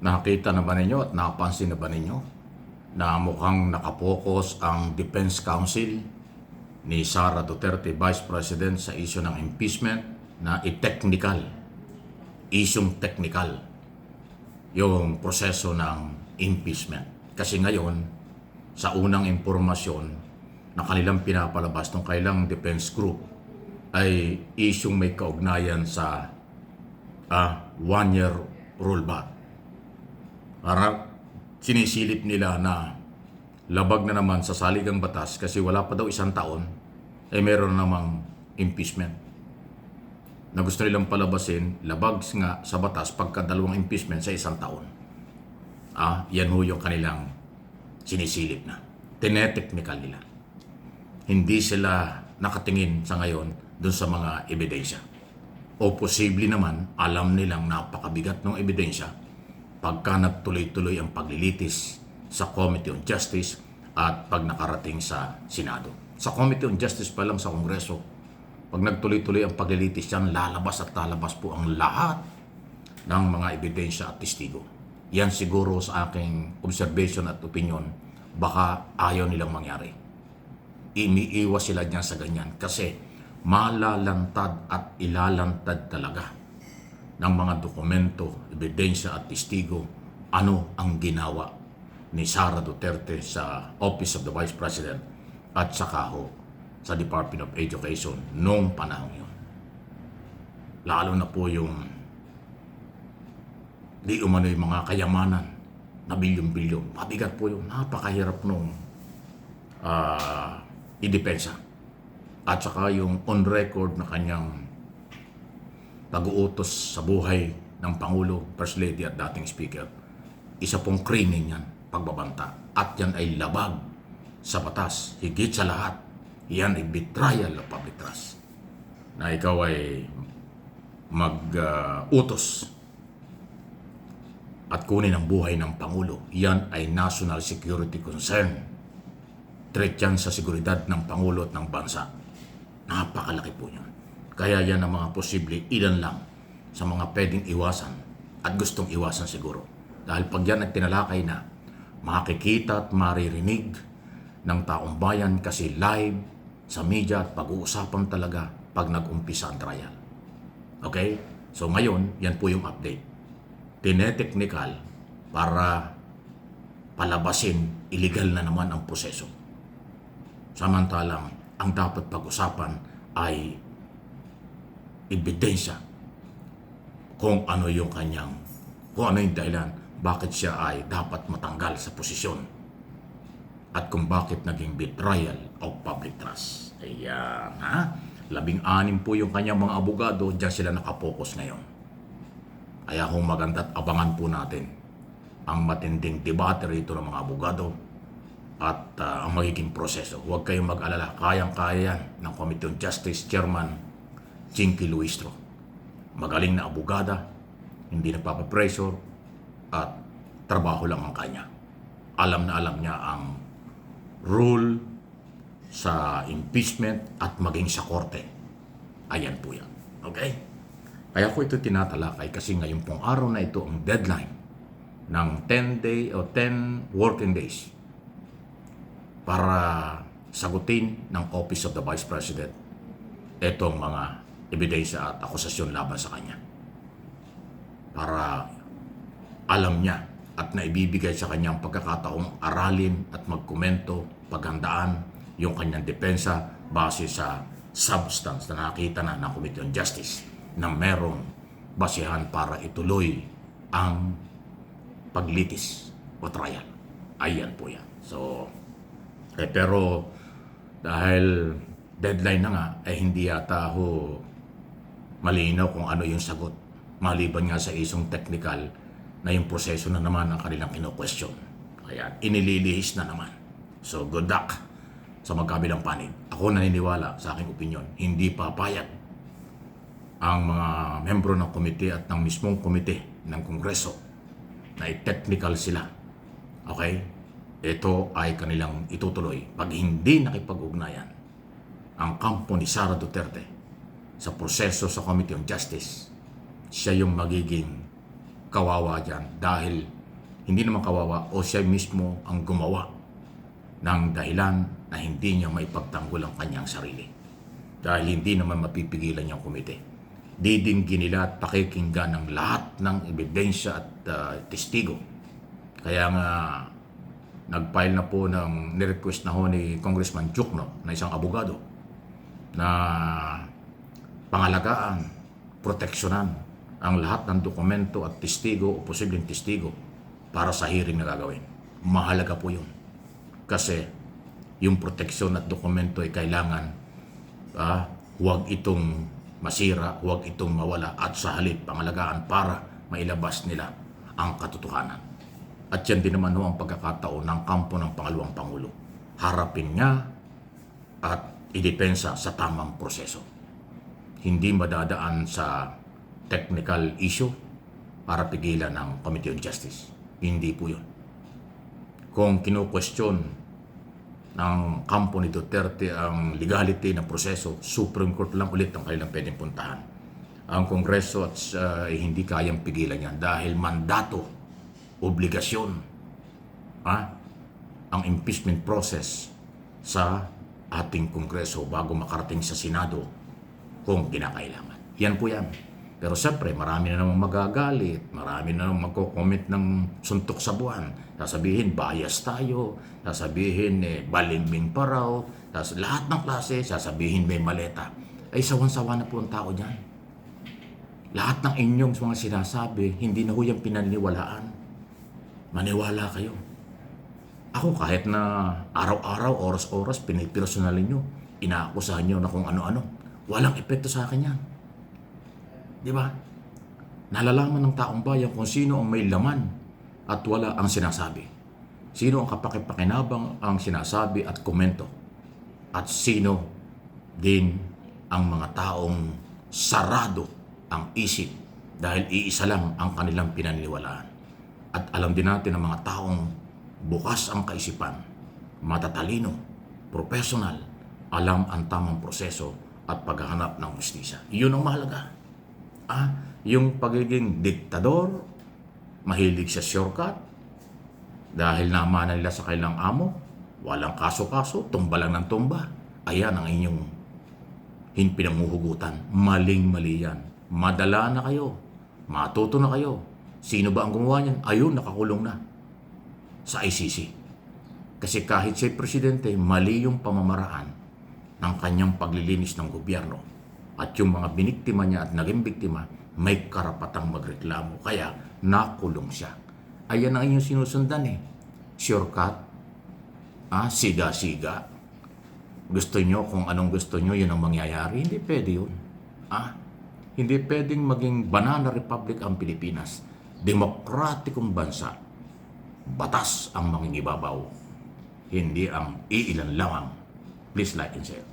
Nakita na ba ninyo at napansin na ba ninyo na mukhang nakapokus ang Defense Council ni Sara Duterte, Vice President, sa issue ng impeachment na isyong technical yung proseso ng impeachment. Kasi ngayon, sa unang impormasyon na kanilang pinapalabas ng kailang defense group ay isyong may kaugnayan sa one-year rollback. Para sinisilip nila na labag na naman sa saligang batas kasi wala pa daw isang taon ay meron namang impeachment. Na gusto nilang palabasin, labag nga sa batas pagkadalawang impeachment sa isang taon. Yan ho yung kanilang sinisilip na. Tinetechnical nila. Hindi sila nakatingin sa ngayon dun sa mga ebidensya. O posible naman, alam nilang napakabigat ng ebidensya pagka nagtuloy-tuloy ang paglilitis sa Committee on Justice at pag nakarating sa Senado. Sa Committee on Justice pa lang sa Kongreso, pag nagtuloy-tuloy ang paglilitis yan, lalabas at lalabas po ang lahat ng mga ebidensya at testigo. Yan siguro sa aking observation at opinion, baka ayaw nilang mangyari. Iniiwas sila dyan sa ganyan kasi malalantad at ilalantad talaga ng mga dokumento, ebidensya at testigo ano ang ginawa ni Sara Duterte sa Office of the Vice President at saka ho sa Department of Education noong panahon yun. Lalo na po yung di umano yung mga kayamanan na bilyon-bilyon. Mabigat po yung napakahirap nung idepensa. At saka yung on record na kanyang pag-uutos sa buhay ng Pangulo, First Lady at dating Speaker. Isa pong krimen yan, pagbabanta. At yan ay labag sa batas. Higit sa lahat, yan ay betrayal of public trust. Na ikaw ay mag-utos at kunin ang buhay ng Pangulo. Yan ay national security concern. Threat yan sa seguridad ng Pangulo at ng bansa. Napakalaki po yan. Kaya yan ang mga posible ilan lang sa mga pwedeng iwasan at gustong iwasan siguro. Dahil pag yan ay tinalakay na, makikita at maririnig ng taong bayan kasi live sa media at pag-uusapan talaga pag nag-umpisa ang trial. Okay? So ngayon, yan po yung update. Tinetechnical para palabasin, illegal na naman ang proseso. Samantalang, ang dapat pag-usapan ay ebidensya kung ano yung dahilan bakit siya ay dapat matanggal sa posisyon at kung bakit naging betrayal of public trust. Ayan, 16 po yung kanyang mga abogado, dyan sila nakapokus ngayon. Kaya kung maganda at abangan po natin ang matinding debate rito ng mga abogado at ang magiging proseso. Huwag kayong mag-alala, kayang-kaya yan ng Committee on Justice Chairman Chinky Luistro. Magaling na abogada, hindi nagpapapressure at trabaho lang ang kanya. Alam na alam niya ang rule sa impeachment at maging sa korte. Ayan po yan. Okay? Kaya ko ito tinatalakay kasi ngayon pong araw na ito ang deadline ng 10 working days para sagutin ng Office of the Vice President itong mga ebidensya at akusasyon laban sa kanya. Para alam niya at naibibigay sa kanyang pagkakataong aralin at magkomento, paghandaan yung kanyang depensa base sa substance na nakita na ng Committee on Justice na merong basihan para ituloy ang paglitis o trial. Ayan po yan. So, pero dahil deadline na nga, ay hindi yata ho malinaw kung ano yung sagot. Maliban nga sa isang technical na yung proseso na naman ang kanilang kino-question. Kaya inililihis na naman. So good luck sa magkabilang panig. Ako naniniwala sa aking opinion, hindi papayag ang mga membro ng komite at ng mismong komite ng Kongreso na i-technical sila. Okay? Ito ay kanilang itutuloy pag hindi nakipag-ugnayan ang kampo ni Sara Duterte sa proseso sa Committee on Justice. Siya yung magiging kawawa dyan dahil hindi naman kawawa o siya mismo ang gumawa ng dahilan na hindi niya maipagtanggol ang kanyang sarili. Dahil hindi naman mapipigilan niyang kumite. Didinggin nila at pakikinggan ng lahat ng ebidensya at testigo. Kaya nga nag-file na po ng nirequest na ho ni Congressman Jukno na isang abogado na pangalagaan, proteksyonan ang lahat ng dokumento at testigo o posibleng testigo para sa hearing na gagawin. Mahalaga po yun. Kasi yung proteksyon at dokumento ay kailangan huwag itong masira, huwag itong mawala at sa halip pangalagaan para mailabas nila ang katotohanan. At yan din naman ho ang pagkakataon ng kampo ng pangalawang Pangulo. Harapin niya at idepensa sa tamang proseso. Hindi madadaan sa technical issue para pigilan ng Committee on Justice. Hindi po yun. Kung kinu-question ng kampo ni Duterte ang legality ng proseso, Supreme Court lang ulit ang kanilang pwedeng puntahan. Ang Kongreso at hindi kayang pigilan yan dahil mandato, obligasyon, ang impeachment process sa ating Kongreso bago makarating sa Senado kung kinakailangan. Yan po yan. Pero siyempre, marami na namang magagalit, marami na namang magko-comment ng suntok sa buwan. Sasabihin, bias tayo, sasabihin, balimbing pa raw, lahat ng klase, sasabihin may maleta. Ay, sawan-sawa na po ang tao dyan. Lahat ng inyong mga sinasabi, hindi na ho yung pinaniniwalaan. Maniwala kayo. Ako kahit na araw-araw, oras-oras, pinipersonalin nyo, inaakusahan nyo na kung ano-ano, walang epekto sa akin yan. Di ba? Nalalaman ng taong bayan kung sino ang may laman at wala ang sinasabi. Sino ang kapakipakinabang ang sinasabi at komento. At sino din ang mga taong sarado ang isip dahil iisa lang ang kanilang pinaniniwalaan. At alam din natin ang mga taong bukas ang kaisipan, matatalino, professional, alam ang tamang proseso at paghahanap ng hustisya. Iyon ang mahalaga. Yung pagiging diktador, mahilig sa shortcut, dahil namana nila sa kanilang amo, walang kaso-kaso, tumba lang ng tumba. Ayan ang inyong pinanguhugutan. Maling-mali yan. Madala na kayo. Matuto na kayo. Sino ba ang gumawa niyan? Ayun, nakakulong na sa ICC. Kasi kahit siya presidente, mali yung pamamaraan ng kanyang paglilinis ng gobyerno. At yung mga biniktima niya at naging biktima, may karapatang magreklamo. Kaya nakulong siya. Ayan ang inyong sinusundan Shortcut. Siga-siga. Gusto nyo, kung anong gusto nyo, yun ang mangyayari. Hindi pwede yun. Hindi pwedeng maging banana republic ang Pilipinas. Demokratikong bansa. Batas ang mangingibabaw. Hindi ang iilan lamang. Please like and share.